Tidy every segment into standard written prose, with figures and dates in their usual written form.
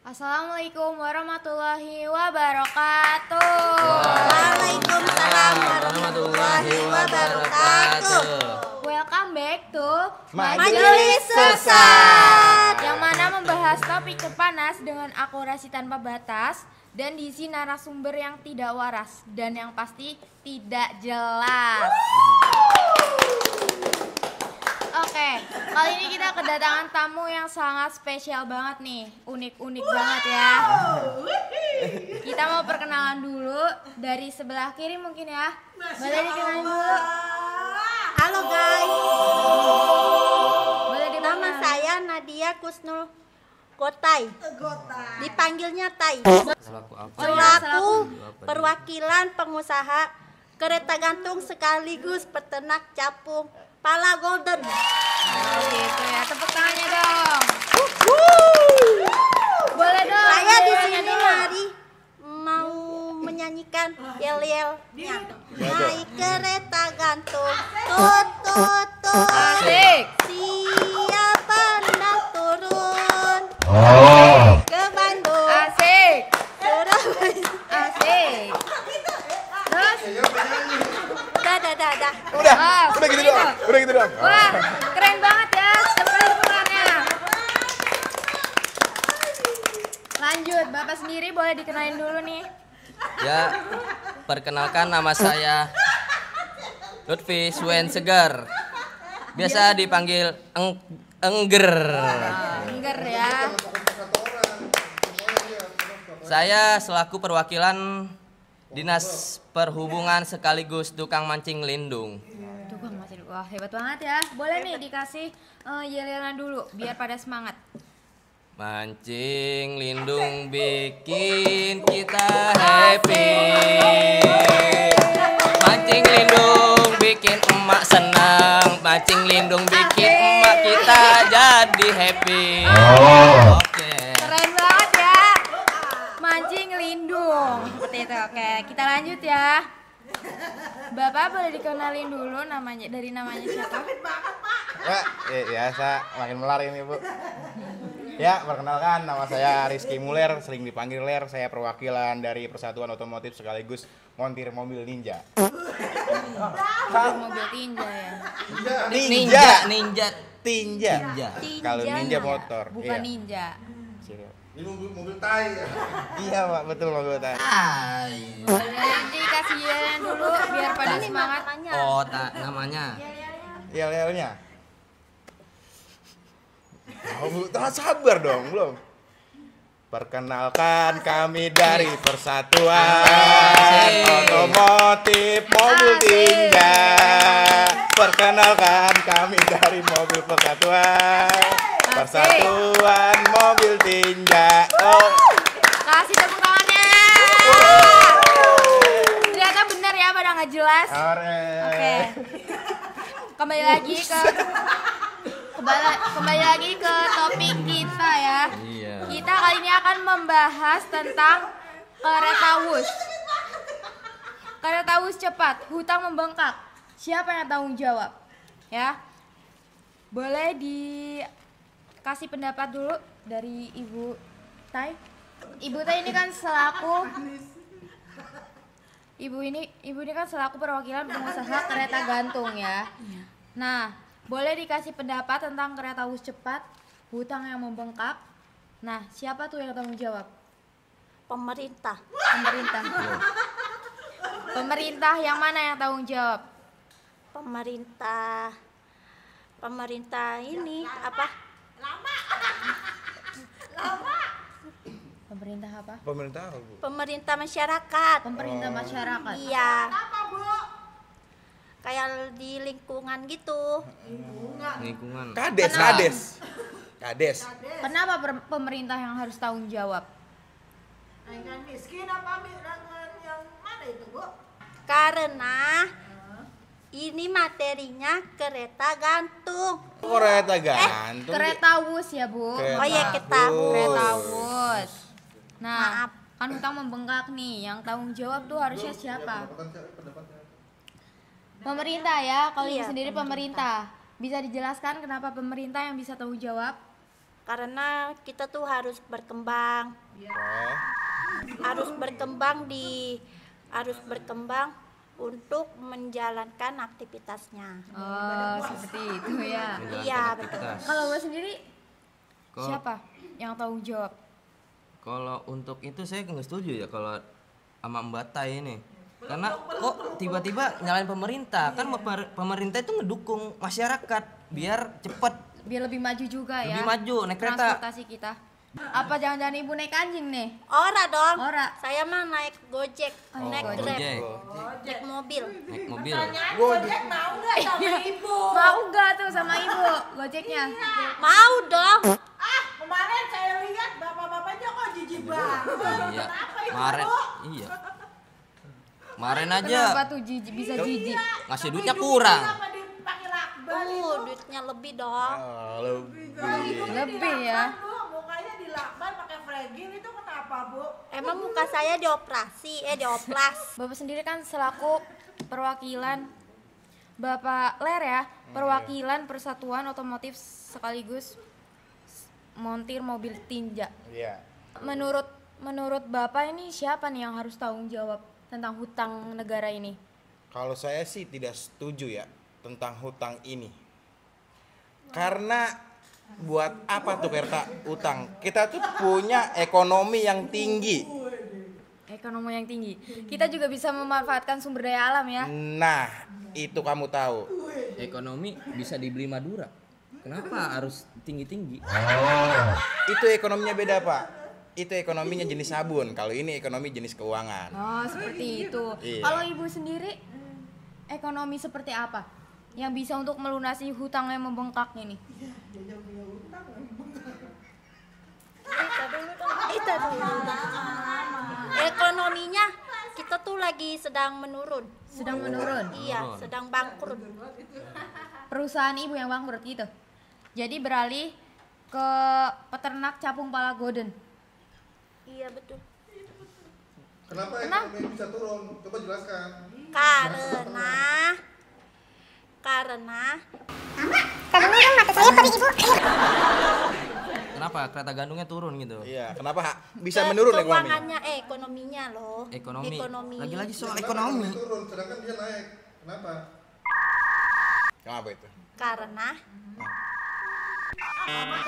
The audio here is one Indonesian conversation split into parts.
Assalamualaikum warahmatullahi wabarakatuh. Waalaikumsalam warahmatullahi wabarakatuh. Welcome back to Majelis Sesat, yang mana membahas topik terpanas dengan akurasi tanpa batas dan diisi narasumber yang tidak waras dan yang pasti tidak jelas. Oke, kali ini kita kedatangan tamu yang sangat spesial banget nih, unik-unik banget ya. Kita mau perkenalan dulu dari sebelah kiri mungkin ya. Boleh dikenalin dulu. Halo guys, Boleh nama dikenalin. saya Nadia Kusnul Gotai. Dipanggilnya Tai. Selaku perwakilan pengusaha kereta gantung sekaligus peternak capung Pala Golden. Oh gitu ya, tepuk tangannya dong. Boleh dong. Saya di yel-yelnya sini dulu. hari mau menyanyikan yel-yel. Naik kereta gantung, tut tut tut. Asik. Siapa hendak turun ke Bandung? Asik. Surabaya. Asik. Terus? Dah. Udah gitu doang. Wah, keren banget ya. Tepuk-tepukannya. Lanjut, Bapak sendiri boleh dikenalin dulu nih. Ya, perkenalkan nama saya Lutfi Suen Segar. Biasa dipanggil Engger. Engger ya. Saya selaku perwakilan Dinas Perhubungan sekaligus tukang mancing lindung. Tukang masih, wah hebat banget ya. Boleh nih dikasih yel-yelan dulu biar pada semangat. Mancing lindung bikin kita happy. Mancing lindung bikin emak senang. Mancing lindung bikin emak kita jadi happy. Oke. Keren banget ya. Mancing lindung. Seperti itu. Oke, kita lanjut ya. Bapak boleh dikenalin dulu namanya, dari namanya siapa? Wah, biasa makin melar ini, Bu. Ya, perkenalkan nama saya Rizky Muler, sering dipanggil Ler. Saya perwakilan dari Persatuan Otomotif sekaligus montir mobil ninja. Mobil tinja ya. Ninja. Tinja. Kalau ninja namanya. motor. Bukan Iya. ninja. Ini mobil tai. Iya, Pak, betul mobil tai. Boleh dikasih yel dulu biar pada semangat. Oh, namanya. Yel-yelnya. Oh, Bu, sabar dong, belum. Perkenalkan kami dari Persatuan Asik. Otomotif Mobil Asik. Tinja. Perkenalkan kami dari Mobil Persatuan Persatuan Mobil Tinja. Oh, Kasih tepuk tangannya. Ternyata benar ya, pada nggak jelas. Oke. Kembali lagi ke topik kita ya. Iya. Kita kali ini akan membahas tentang kereta Wush. Kereta Wush cepat, hutang membengkak. Siapa yang tanggung jawab? Ya. Boleh dikasih pendapat dulu dari Ibu Tai. Ibu Tai ini kan selaku Ibu ini kan selaku perwakilan pengusaha kereta gantung ya. Nah, boleh dikasih pendapat tentang kereta Wush cepat, hutang yang membengkak. Nah, siapa tuh yang tanggung jawab? Pemerintah. Pemerintah. Pemerintah yang mana yang tanggung jawab? Pemerintah ini apa? Pemerintah apa? pemerintah apa, Bu? Pemerintah masyarakat. Pemerintah masyarakat. Iya. Kayak di lingkungan gitu. Lingkungan. Kades. Kenapa pemerintah yang harus tanggung jawab? Karena ini materinya kereta gantung. Kereta gantung. Kereta Wush ya, Bu. Kereta Oh iya, kita Wush. Kereta Wush. Nah, Maaf. kan hutang membengkak nih. Yang tanggung jawab tuh harusnya siapa? Pemerintah ya. Kalau Iya, ini sendiri pemerintah. Bisa dijelaskan kenapa pemerintah yang bisa tanggung jawab? Karena kita tuh harus berkembang. Harus berkembang untuk menjalankan aktivitasnya. Oh, seperti itu ya. Iya, betul. Kalau Mbak sendiri Kalau- siapa yang tanggung jawab? Kalau untuk itu saya nggak setuju ya kalau sama Mbak Tai ini. Karena kok tiba-tiba nyalain pemerintah? Kan pemerintah itu ngedukung masyarakat biar cepet, Biar lebih maju juga ya. lebih maju naik kereta. Transportasi kita. Apa jangan-jangan ibu naik anjing nih? Ora dong. Ora. Saya mah naik Gojek, naik Grab, Gojek, naik mobil. naik mobil. Mau nggak tuh sama ibu gojeknya? Mau dong. Kemarin saya lihat bapak-bapaknya kok jijik banget. Iya. Iya. Kemarin Kenapa aja tuh bisa jijik? ngasih duitnya kurang. Apa dipakai lakban? Duitnya lebih dong. Lebih ya. Bu, mukanya dilakban pakai fragile itu kenapa, Bu? Emang muka saya dioplas. Bapak sendiri kan selaku perwakilan Bapak Ler ya, perwakilan Persatuan Otomotif sekaligus montir mobil tinja. Iya. Menurut Bapak ini siapa nih yang harus tanggung jawab tentang hutang negara ini? Kalau saya sih tidak setuju ya tentang hutang ini. Karena buat apa tuh kereta utang? Kita tuh punya ekonomi yang tinggi. Ekonomi yang tinggi. Kita juga bisa memanfaatkan sumber daya alam ya. Nah, itu kamu tahu. Ekonomi bisa dibeli Madura. Kenapa harus tinggi-tinggi? Itu ekonominya beda, Pak. Itu ekonominya jenis sabun. Kalau ini ekonomi jenis keuangan. Oh, seperti itu. Iya. Kalau ibu sendiri ekonomi seperti apa yang bisa untuk melunasi hutang yang membengkak ini? Itu dulu. Ekonominya kita tuh lagi sedang menurun. Sedang menurun. Iya, sedang bangkrut. Perusahaan ibu yang bangkrut gitu. Jadi beralih ke peternak capung pala golden. Iya betul. Kenapa ekonomi bisa turun? Coba jelaskan. Karena Kenapa kereta gandungnya turun gitu? Iya, kenapa bisa menurun ekonomi? keuangannya, ekonominya loh. Ekonomi. Lagi-lagi soal ekonomi. Turun, sedangkan dia naik. Kenapa? Kenapa itu? Karena Lama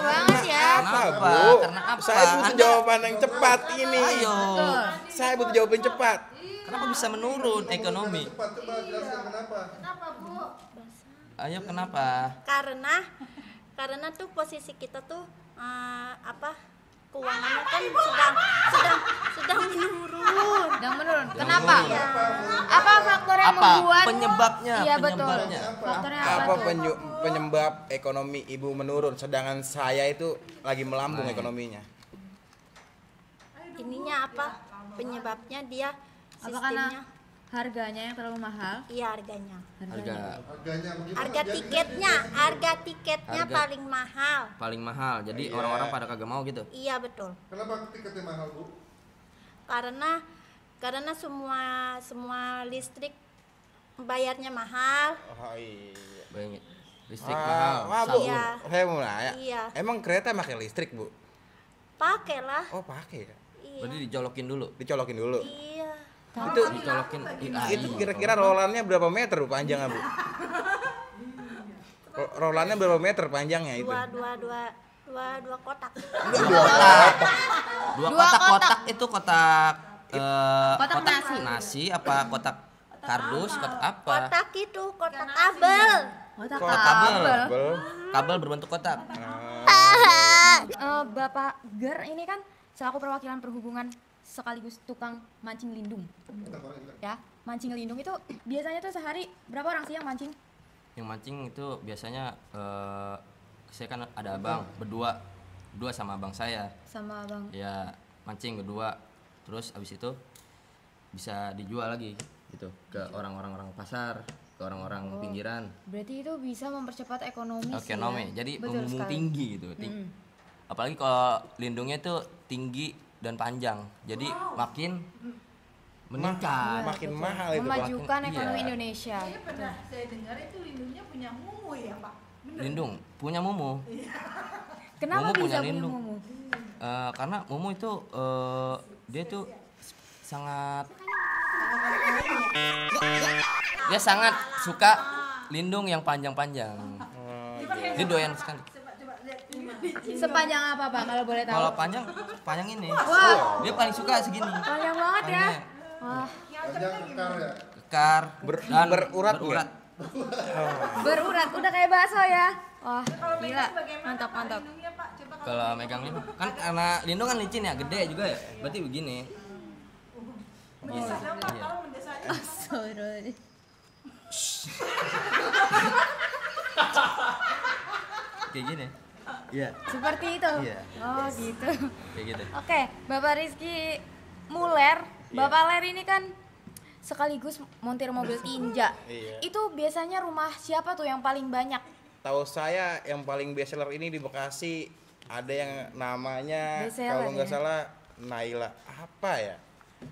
banget ya. Kenapa? Bu? Karena apa? Saya butuh jawaban yang cepat ini. Ayo. Betul. Saya butuh jawaban cepat. Kenapa bisa menurun ekonomi? Cepat, coba jelaskan kenapa. Ayo kenapa? karena tuh posisi kita tuh keuangannya kan sedang menurun. Sedang menurun. Kenapa? Iya. Apa faktor yang Apa membuat? penyebabnya? Iya betul. Penyebabnya. Faktornya apa Apa tuh? penyebab ekonomi ibu menurun sedangkan saya itu lagi melambung Naik. ekonominya? Ininya apa? Penyebabnya dia Apa karena sistemnya. harganya yang terlalu mahal? Iya harganya. Harga Harganya bagaimana? Harga tiketnya Harga- paling mahal. paling mahal. Jadi Iya. orang-orang pada kagak mau gitu. Iya betul. Kenapa tiketnya mahal, Bu? Karena semua listrik bayarnya mahal. Oh iya. Banyak. Listrik mahal. Wah, Bu, Iya. saya mau nanya. Iya. Emang kereta pakai listrik, Bu? Pakailah. Oh, pakai ya. Iya. Berarti dijolokin dulu. Dicolokin dulu. Iya. Itu Dicolokin. itu kira-kira rolannya berapa meter Bu, panjangnya, Bu? Rolannya berapa meter panjangnya itu? Dua kotak. Dua Dua kotak itu kotak Kotak nasi. apa kotak kardus, kotak apa? Kotak itu kotak kabel. Kotak Kotak kabel. kabel. Kabel berbentuk kotak. Bapak Ger ini kan selaku perwakilan perhubungan sekaligus tukang mancing lindung. Ya, mancing lindung itu biasanya tuh sehari berapa orang sih yang mancing? Yang mancing itu biasanya saya kan ada abang berdua sama abang saya. Sama Bang. Ya mancing berdua. Terus abis itu bisa dijual lagi gitu ke orang-orang pasar, ke orang-orang pinggiran. Berarti itu bisa mempercepat ekonomi sih Ekonomi. ya? Jadi Betul membumbung sekali. tinggi gitu. Apalagi kalau lindungnya itu tinggi dan panjang. Jadi makin meningkat. Makin mahal itu, Pak. Memajukan ekonomi Iya. Indonesia. Saya pernah saya dengar itu lindungnya punya mumu ya, Pak. Bener. Lindung punya mumu. Kenapa Mumu bisa punya punya lindung. mumu? Karena Mumu itu dia tuh sangat suka lindung yang panjang-panjang. Dia doyan sekali. Sepanjang apa Pak kalau boleh tahu? Kalau panjang ini. Wah. Dia paling suka segini. Panjang banget ya. Panjangnya. Wah, Panjang kekar ya. Kekar dan berurat berurat. berurat udah kayak bakso ya. Wah, gila. Mantap, mantap. Kalau megang lindung kan karena lindung kan licin ya, gede juga ya. Berarti begini. Begini. Iya. Sorry. Kayak gini. Iya. Seperti itu. Iya. Oh, gitu. Kayak gitu. Oke, Bapak Rizky Muller, Bapak Ler ini kan sekaligus montir mobil tinja. Iya. Itu biasanya rumah siapa tuh yang paling banyak? Tahu saya yang paling bestseller ini di Bekasi ada yang namanya Bestseller kalau nggak ya? salah Naila apa ya?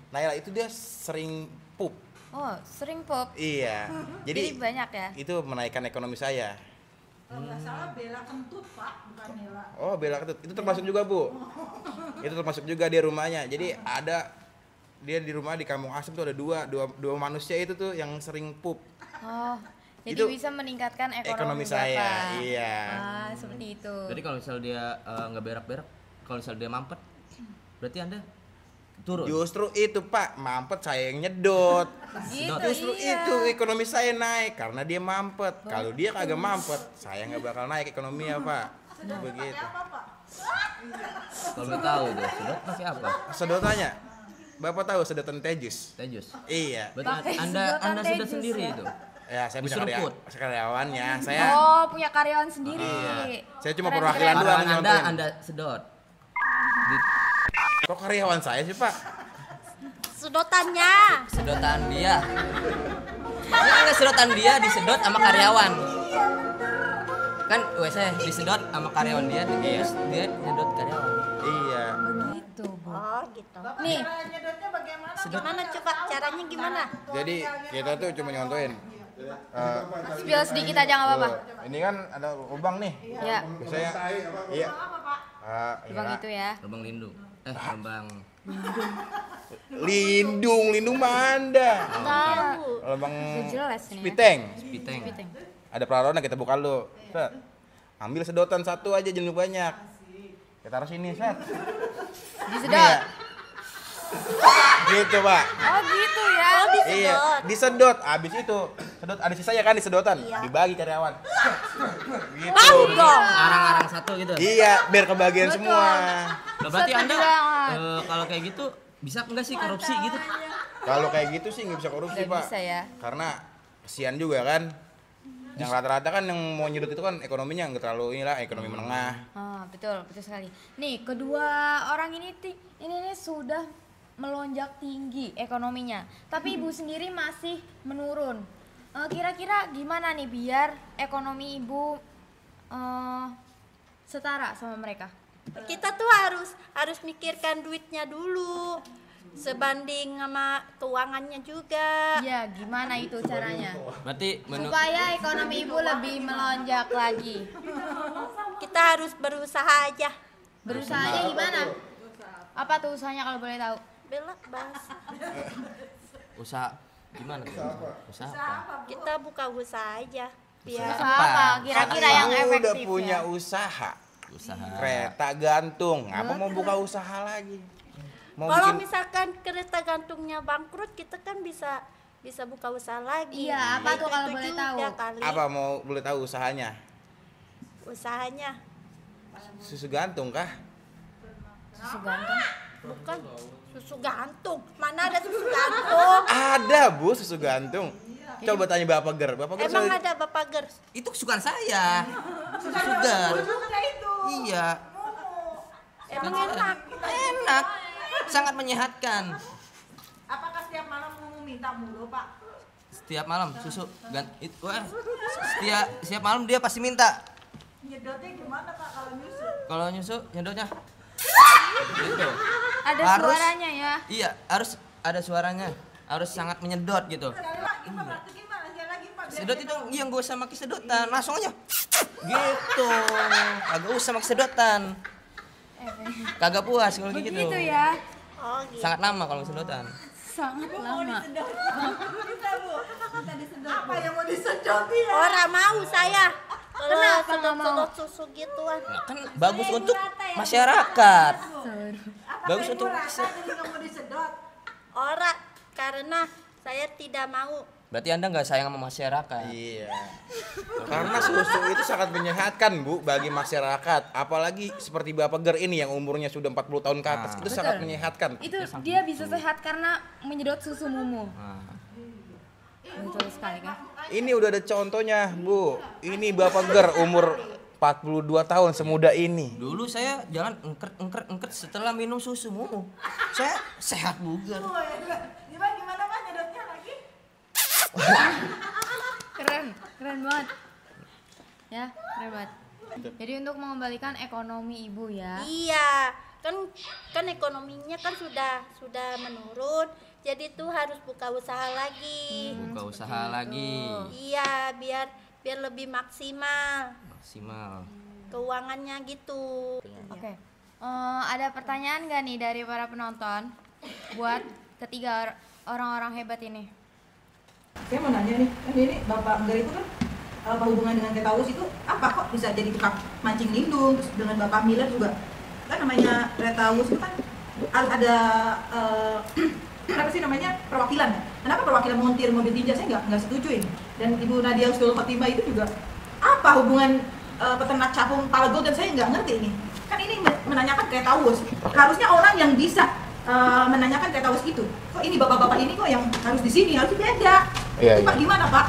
Naila itu dia sering pup. Oh, sering pop. Iya. Jadi Jadi banyak ya. itu menaikkan ekonomi saya. Kalau nggak salah Bella Kentut Pak, bukan Bella. Oh, Bella Ketut. Itu termasuk juga, Bu. Itu termasuk juga dia rumahnya. Jadi ada dia di rumah di Kampung Asem tuh ada dua manusia itu tuh yang sering pup. Oh, jadi Itu bisa meningkatkan ekonomi ekonomi saya, Bapak. iya. Ah, seperti itu. Jadi kalau misal dia nggak berak-berak, kalau misal dia mampet, berarti Anda turun. Justru itu, Pak, mampet saya yang nyedot. Gitu, Justru iya. itu ekonomi saya naik karena dia mampet. Kalau dia kagak mampet, saya nggak bakal naik ekonominya, Pak. Begitu. Kalau nggak tahu tuh, sedot pakai apa? Sedotannya, Bapak tahu sedotan Tejus? Tejus. Iya. Berarti Pakai Anda sedotan sedot Tejus sendiri ya? itu. Ya, saya punya Diseruput. karyawannya. Saya Oh, punya karyawan sendiri. Iya. Saya cuma Keren, perwakilan keren. doang. Karyawan nyontohin. Anda sedot. Kok karyawan saya sih, Pak? Sedotannya. Sedotan dia. Ya enggak sedotan dia disedot sama karyawan. Kan WC disedot sama karyawan dia, terus dia nyedot karyawan. Iya. Begitu, Bu. Oh gitu. Nih, Cara nyedotnya bagaimana? Gimana coba caranya gimana? Jadi kita tuh cuma nyontoin. spill sedikit aja nggak apa-apa. Ini kan ada lubang nih. Ya, Biasanya iya. lubang itu ya. Lubang lindung. Lubang Lindung Manda. Tahu. Lubang Udah jelas ini ya. spiteng. piteng. Piteng. Ada pelarona kita buka dulu. Set. Ambil sedotan satu aja jangan banyak. Kita taruh sini, set. Disedot. Iya. Gitu, Pak. Oh, gitu ya. Oh Iya, disedot. disedot. Abis itu, sedot ada sisanya kan di sedotan. Iya. Dibagi karyawan. Gitu. Tahu dong. Arang-arang satu gitu. Iya, biar kebagian Betul. semua. Nah, berarti Satu Anda banget. kalau kayak gitu bisa enggak sih korupsi gitu? Kalau kayak gitu sih nggak bisa korupsi, Nggak Pak. bisa ya. Karena kesian juga kan. Yang rata-rata kan yang mau nyedot itu kan ekonominya nggak terlalu inilah, ekonomi menengah. Ah, betul sekali. Nih, kedua orang ini nih sudah melonjak tinggi ekonominya. Tapi Ibu sendiri masih menurun. Kira-kira gimana nih biar ekonomi Ibu setara sama mereka? Kita tuh harus mikirkan duitnya dulu. Sebanding sama keuangannya juga. Ya, gimana itu caranya? Berarti Supaya ekonomi Ibu lebih melonjak lagi. Kita harus berusaha aja. Berusahanya gimana? Apa tuh usahanya kalau boleh tahu? Bella bahas. usaha gimana tuh? Usaha apa? Kita buka usaha aja. Biar Usaha apa? Kira-kira yang Kamu efektif udah punya ya? usaha. Usaha. Kereta gantung. Apa mau buka usaha lagi? Mau kalau bikin misalkan kereta gantungnya bangkrut, kita kan bisa buka usaha lagi. Iya, apa tuh kalau Itu boleh juga tahu? kali. apa mau boleh tahu usahanya? Usahanya Susu gantung kah? Susu gantung. bukan susu gantung. Mana ada susu gantung? Ada, Bu, susu gantung. Coba tanya Bapak Ger. Bapak Ger Emang saya- ada Bapak Ger? Itu kesukaan saya. Sugar. Udah itu. Iya. Emang enak. Enak. Sangat menyehatkan. Apakah setiap malam mau minta mulu, Pak? Setiap malam susu setiap malam dia pasti minta. Nyedotnya gimana, Pak, kalau nyusu? Kalau nyusu nyedotnya gitu. Ada Harus- suaranya ya. Iya, harus ada suaranya. Harus sangat menyedot gitu. Sekali lagi, Pak, berarti gimana? Sekali lagi, Pak. biar Sedot dia itu tahu. yang gue sama sedotan langsung aja Gitu. Kagak usah pakai sedotan. Kagak puas kalau gitu. Begitu ya. Oh gitu. Sangat lama kalau sedotan. Sangat lama. Apa yang mau disedot ya? Orang mau saya. Kalau Kenapa nggak mau? sedot susu gituan. Nah, kan bagus untuk masyarakat. Apa Bagus yang untuk rasa jadi nggak mau disedot? Orang karena saya tidak mau. Berarti Anda nggak sayang sama masyarakat. Iya. Karena susu itu sangat menyehatkan, Bu, bagi masyarakat. Apalagi seperti Bapak Ger ini yang umurnya sudah 40 tahun ke atas. Itu sangat menyehatkan. Itu dia bisa sehat karena menyedot susu mumu. Nah, Betul sekali kan? Ini udah ada contohnya, Bu. Ini Bapak Ger umur 42 tahun semuda ini. dulu saya jalan engkert setelah minum susu mumu. Saya sehat bugar. Oh, ya. Gimana Mas nyedotnya lagi? Keren banget. Ya, keren banget. Jadi untuk mengembalikan ekonomi ibu ya. Iya, kan ekonominya kan sudah menurun. Jadi tuh harus buka usaha lagi. Buka usaha lagi. Iya, biar lebih maksimal Maksimal. keuangannya gitu. Oke. Ada pertanyaan gak nih dari para penonton buat ketiga orang-orang hebat ini? Saya mau nanya nih, kan ini Bapak Enggar itu kan apa hubungan dengan Ketaus itu apa kok bisa jadi tukang mancing lindung, terus dengan Bapak Miller juga kan namanya Ketaus itu kan ada apa sih namanya perwakilan. Kenapa perwakilan montir mobil tinja? Saya nggak setuju ini. Dan Ibu Nadia Husnul Khotimah itu juga apa hubungan peternak capung Palgo, dan saya nggak ngerti ini. Kan ini menanyakan Ketaus. Harusnya orang yang bisa menanyakan Ketaus itu. Kok ini bapak-bapak ini kok yang harus di sini, harus beda. Iya, Itu Pak iya. gimana Pak?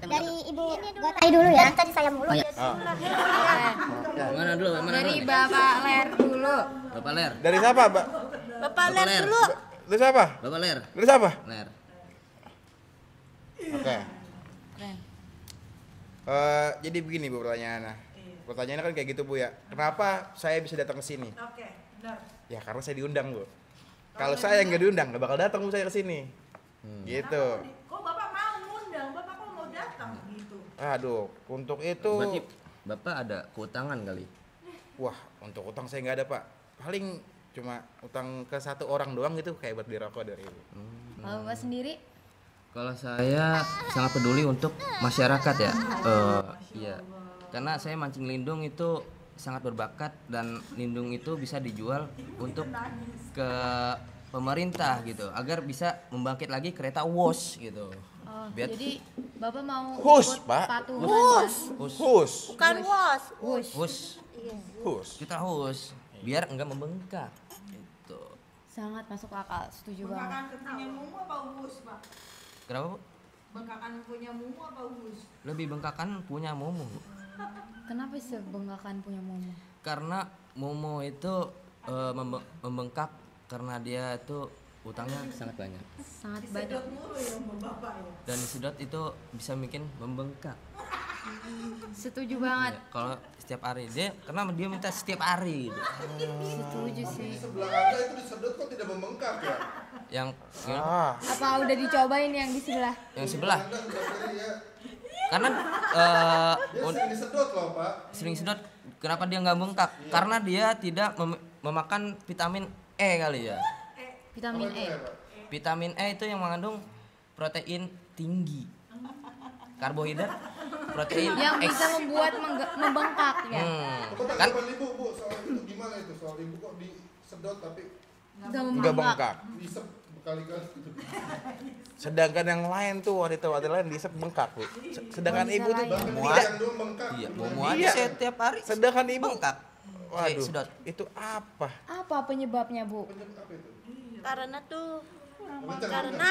Dari Ibu Gotai dulu ya. Tadi saya mulu. Mana dulu? Dari Bapak Ler dulu. Bapak Ler. Dari siapa, Pak? Bapak lihat Ler. dulu. Dari siapa? Bapak Ler. Dari siapa? Ler. Oke. Keren. Jadi begini, Bu, pertanyaannya. Pertanyaannya kan kayak gitu, Bu, ya. Kenapa saya bisa datang ke sini? Oke, benar. Ya karena saya diundang, Bu. Kalau saya nggak diundang, nggak bakal datang, Bu, saya ke sini. Gitu. Kok Bapak mau ngundang? Bapak kok mau datang gitu? Aduh, untuk itu, Berarti Bapak ada keutangan kali. wah, untuk utang saya nggak ada, Pak. Paling cuma utang ke satu orang doang gitu, kayak buat beli rokok dari Ibu. Kalau Bapak sendiri? Kalau saya sangat peduli untuk masyarakat ya. Iya. Karena saya mancing lindung itu sangat berbakat, dan lindung itu bisa dijual untuk ke pemerintah gitu, agar bisa membangkit lagi kereta WOS gitu. Oh, Biar jadi Bapak mau Hus, ikut Pak. patungan? Hus, Bukan was. Hus. hus. Kita hus biar enggak membengkak gitu. Sangat masuk akal, setuju banget. Bengkakan punya mumu apa uhus, Pak? Kenapa, Bu? Bengkakan punya mumu apa uhus? Lebih bengkakan punya Momo. Kenapa sih bengkakan punya momo? Karena Momo itu membengkak karena dia itu utangnya sangat banyak. Sangat banyak. Mulu ya sama Bapak ya. Dan disedot itu bisa bikin membengkak. Setuju banget. Ya, kalau setiap hari karena dia minta setiap hari gitu. Setuju sih. Sebelah Anda itu disedot kok tidak membengkak ya? Yang Apa udah dicobain yang di sebelah? yang sebelah. Anda sudah sering ya. Karena Dia sering disedot loh, Pak. sering sedot, kenapa dia nggak bengkak? Karena dia tidak memakan vitamin E kali ya. Vitamin E. Vitamin E itu yang mengandung protein tinggi, karbohidrat, protein Yang X. bisa membuat membengkak ya. Coba Kan tanggapan Ibu, Bu, soal itu gimana itu? Soal Ibu kok disedot tapi Gak Nggak membengkak. bengkak. disep berkali-kali gitu. Sedangkan yang lain tuh wanita lain disep bengkak, Bu. Sedangkan Wanita ibu tuh lain. Bahkan tidak. yang dulu bengkak. iya, gitu. mau aja Iya. setiap hari. Sedangkan ibu bengkak. Waduh, sedot. itu apa? Apa penyebabnya, Bu? Penyebab apa itu? Karena tuh Kencang, karena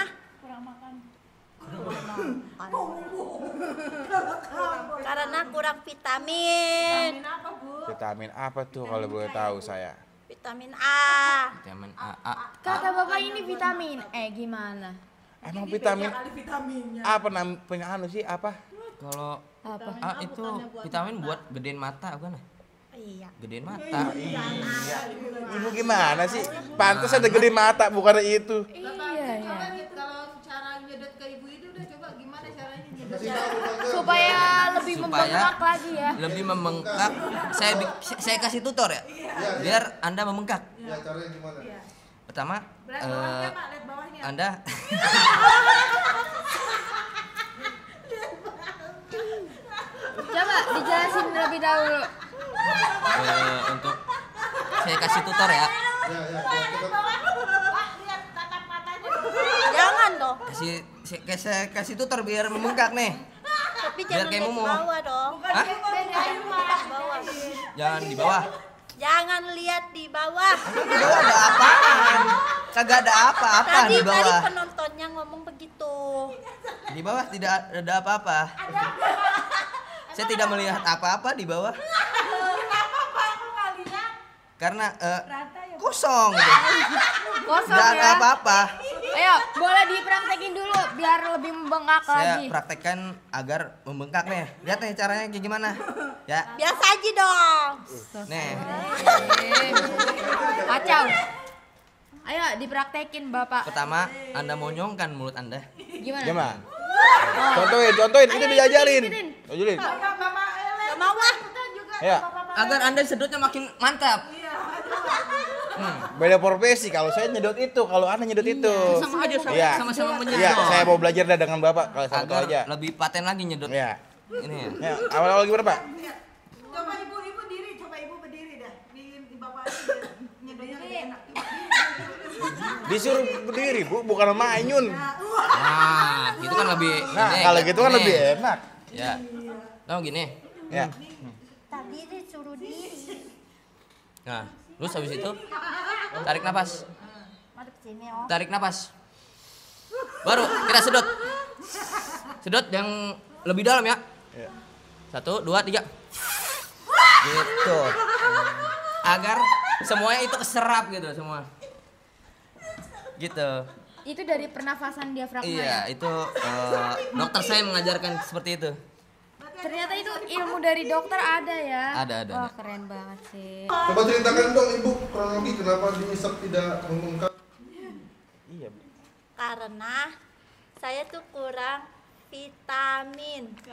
karena kurang vitamin. Apa Bu? Vitamin apa tuh kalau boleh tahu saya? Vitamin A. Vitamin A. Kata Bapak ini vitamin E gimana? Emang vitamin Kali vitaminnya. apa namanya anu sih apa? Kalau Apa? A itu vitamin buat gedein mata bukan? Iya. Gedein mata. Ibu gimana sih? Pantas ada gede mata bukan itu. Iya ya. Kalau cara nyedot ke ibu itu udah coba gimana caranya nyedot? Kasih tahu, Bang. supaya lebih membengkak lagi ya. Lebih membengkak. Saya kasih tutor ya. Biar Anda membengkak. Ya, caranya gimana? Pertama, Lihat bawahnya, Pak, lihat bawahnya. Anda Coba dijelasin terlebih dahulu. untuk saya kasih tutor ya. Ya, coba. Jangan dong. Saya kasih tutor biar membengkak nih. Tapi Biar jangan kayak lihat Momo. bawah dong. Hah? Bawah. Jangan di bawah. Jangan lihat di bawah. Di bawah ada apaan? Kagak ada apa-apa Tadi di bawah. penontonnya ngomong begitu. Di bawah tidak ada apa-apa. Saya tidak melihat apa-apa di bawah. Karena kosong gitu. Kosong Tidak ada ya. apa-apa. Ayo, boleh dipraktekin dulu biar lebih membengkak Saya lagi. praktekkan agar membengkak nih. Lihat nih caranya kayak gimana. Ya. Biasa aja dong. Nih. Kacau. Ayo dipraktekin Bapak. Pertama, Anda monyongkan mulut Anda. Gimana? Gimana? Contohin, itu diajarin. ikutin. Ajarin. Gak mau ah. Ya, Agar Anda sedotnya makin mantap. beda profesi. Kalau saya nyedot itu, kalau Anda nyedot itu. Sama aja Iya. sama-sama menyedot. Iya, saya mau belajar dah dengan Bapak. Kalau sama Agar aja. lebih paten lagi nyedot. Ya. Ini ya. Ya, awal-awal gimana, Pak? Coba ibu diri, coba ibu berdiri dah. Di bapak nyedotnya lebih enak. Disuruh berdiri, Bu, bukan sama Anyun. Nah, gitu kan lebih Nah, ini, kalau gitu kan ini. lebih enak. Ya. Tahu gini. Ya. Tadi disuruh diri. Nah, terus habis itu tarik napas. Madep sini oh. Tarik napas. Baru kita sedot. Sedot yang lebih dalam ya. Ya. 1, 2, 3. Gitu. Agar semuanya itu keserap gitu semua. Gitu. Itu dari pernafasan diafragma Iya, ya. itu dokter saya mengajarkan seperti itu. Ternyata itu ilmu dari dokter ada ya. Ada. Wah, keren banget sih. Coba ceritakan dong Ibu kronologi kenapa diisap tidak membengkak. Iya. Karena saya tuh kurang vitamin. K.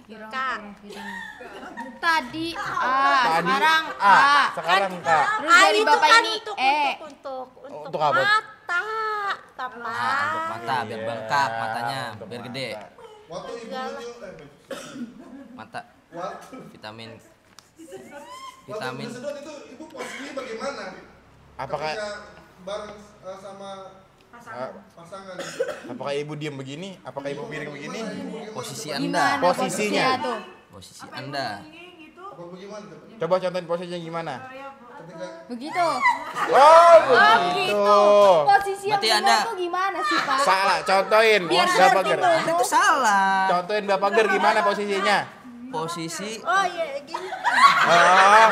Tadi Tadi sekarang A, A. sekarang K. Terus dari itu Bapak kan ini untuk E. Untuk apa? mata, Papa. Nah, untuk mata biar bengkak matanya, untuk biar mata. gede. Waktu Ibu Mata waktu vitamin waktu disedot itu Ibu posisinya bagaimana? Apakah Ketika bareng sama pasangan. apakah Ibu diam begini? Apakah Ibu piring begini? posisi Gimana Anda. Posisinya. tuh? Posisi Anda. Apa bagaimana? Coba contohin posisinya gimana? Ketika Begitu. Oh, Oh, begitu. gitu. Posisi yang Berarti benar Anda- tuh gimana sih, Pak? Salah, contohin Biar Bapak ngerti Ger. dulu. Anda itu salah. Contohin Bapak Ger gimana posisinya? Posisi Oh iya gini. Oh,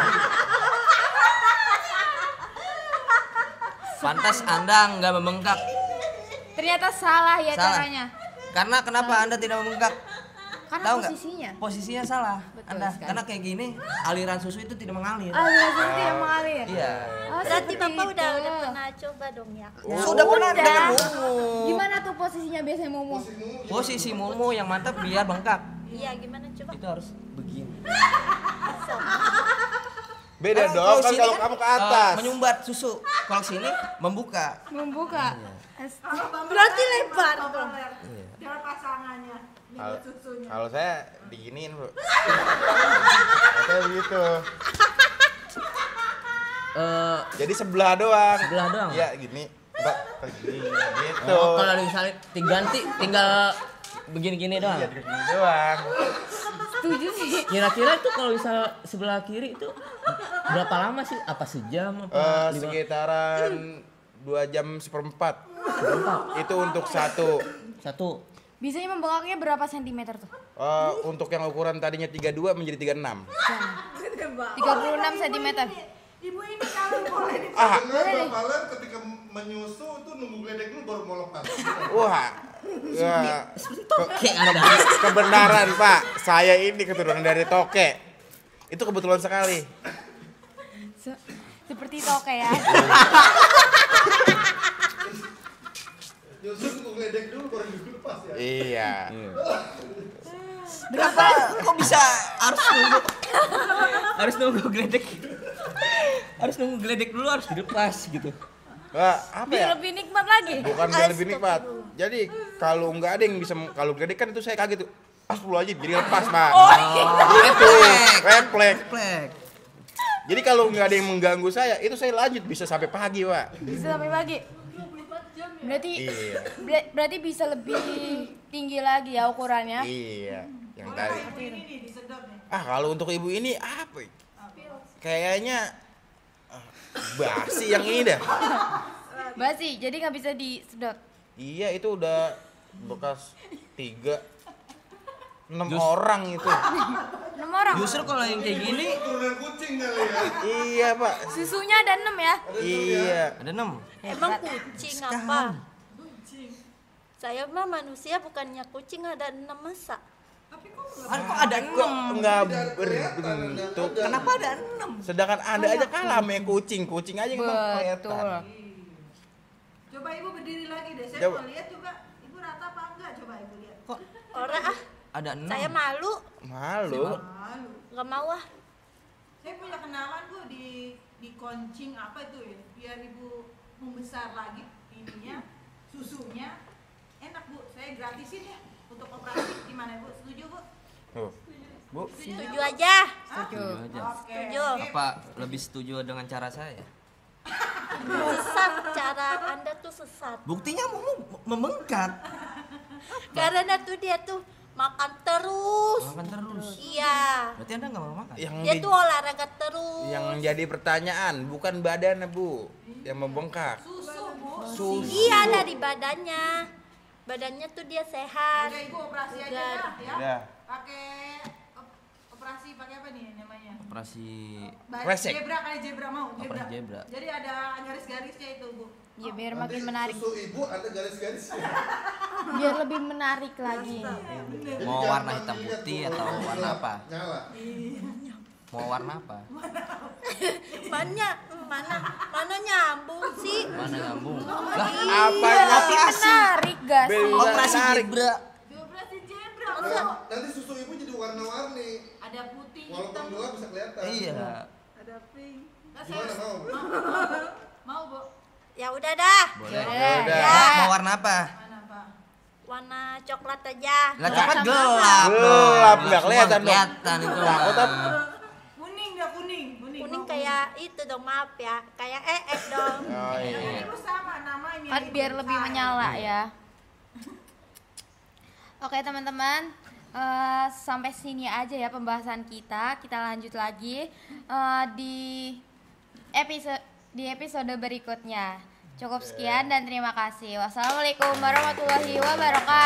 pantas Anda nggak membengkak. Ternyata salah ya Salah. caranya. Karena kenapa Anda tidak membengkak? Karena Tahu nggak? posisinya. Posisinya salah. Betul Anda sekali. karena kayak gini aliran susu itu tidak mengalir. Aliran seperti yang mengalir. Iya. Oh, Berarti seperti Bapak udah itu. pernah coba dong ya. Sudah pernah Udah. dengan Momo. Gimana tuh posisinya biasanya Momo? Posisi Momo yang mantap biar bengkak. Iya gimana coba? Itu harus begini. beda Kalau dong kan sini kalau kamu ke atas. menyumbat susu. Kalau sini membuka. Membuka. Berarti lebar dong. Jangan pasangannya. Kalau- Kalau saya diginiin, Bu. Saya begitu. Jadi sebelah doang. Sebelah doang? Iya, gini. Mbak, gini gitu. Oh, kalau misalnya diganti tinggal begini-gini doang. Iya, gini doang. Setuju sih. Kira-kira itu kalau misal sebelah kiri itu berapa lama sih? Apa sejam apa? Sekitaran 2 jam seperempat. Itu untuk satu. Satu. Biasanya membengkaknya berapa sentimeter tuh? Untuk yang ukuran tadinya 32 menjadi 36. 36 sentimeter. Ibu ini kalau boleh di Dengan Bapak Ler ketika menyusu itu nunggu geledek dulu baru mau lepas. Wah. Ya, Kayak Anda. kebenaran, Pak. Saya ini keturunan dari toke. Itu kebetulan sekali. Seperti toke ya. Nyusu nunggu geledek dulu baru lepas ya. Iya. Kenapa kok bisa harus nunggu geledek? Harus nunggu geledek dulu, harus dilepas gitu. Wah, apa ya? Biar lebih nikmat lagi. Bukan biar lebih nikmat. Jadi kalau nggak ada yang bisa kalau gede kan itu saya kaget tuh. Astagfirullahaladzim, jadi lepas, Pak. Itu refleks. Jadi kalau nggak ada yang mengganggu saya, itu saya lanjut bisa sampai pagi, Pak. Bisa sampai pagi. Berarti Iya. berarti bisa lebih tinggi lagi ya ukurannya. Iya, yang tadi. Ini nih disedot nih. Kalau untuk ibu ini apa? Kayaknya basi yang ini dah. Basi, jadi nggak bisa disedot. Iya, itu udah bekas 6 orang itu. 6 orang. Justru kalau yang kayak gini Turunan kucing kali ya. Iya, Pak. Susunya ada 6 ya. Iya. ada 6. Emang kucing apa? Saya mah manusia bukannya kucing, ada 6 masa. Kok ada 6? Kok enggak berbentuk? Kenapa ada 6? Sedangkan Anda aja kalah sama yang kucing. Kucing aja yang Betul. kelihatan. Coba ibu berdiri lagi deh. Saya Coba. mau lihat coba ibu rata apa enggak, coba ibu lihat. Kok Orang ada 6? saya malu, Malu. Malu. nggak mau ah. Saya punya kenalan bu di Koncing apa itu ya, biar ibu membesar lagi ininya, susunya enak bu, saya gratisin ya untuk operasi. Gimana bu, setuju bu? Tuh. Bu, Setuju aja. Setuju. aja. Oke. Setuju. Apa lebih setuju dengan cara saya? Sesat, cara Anda tuh sesat. Buktinya membengkak. Karena tuh dia tuh makan terus. Makan terus. Iya. Berarti Anda nggak mau makan? yang Dia tuh olahraga terus. yang jadi pertanyaan bukan badannya, Bu, yang membengkak. Susu bu. Susu. Iya, dari badannya. Badannya tuh dia sehat. Udah ibu operasi aja Bugar. dah ya. Ya. Pakai operasi pakai apa nih namanya? Operasi Kresek. Zebra kali zebra mau. Operasi zebra. Jadi ada garis-garisnya itu bu. Ya biar Nanti makin menarik. Susu ibu ada garis-garisnya. Biar lebih menarik lagi. Jadi mau jangan warna hitam dilihat putih tuh, atau warna gelap, apa? Nyala. Mau warna apa? Mana nyambung sih? Mana nyambung? Apa Biar yang lebih menarik gak sih? Bel- Operasi menarik. zebra. Operasi zebra. Nanti susu ibu jadi warna-warni. Ada putih, Walaupun hitam. gelap bisa kelihatan. Iya. Ada pink. Gimana mau? Mau bu? Ya udah dah. Boleh. Udah. Ya. Mau warna apa? Mana pak? Warna coklat aja. Lah coklat Sama gelap. Gelap, dong. nggak kelihatan dong. Kelihatan itu. Takut mah. apa? Kuning dah kuning. Kuning kayak itu dong, maaf ya. Kayak dong. Oh iya. Ibu sama namanya. Kan ibu. biar lebih Sama. menyala ya. Oke teman-teman, sampai sini aja ya pembahasan kita. Kita lanjut lagi di episode berikutnya. Cukup sekian dan terima kasih. Wassalamualaikum warahmatullahi wabarakatuh.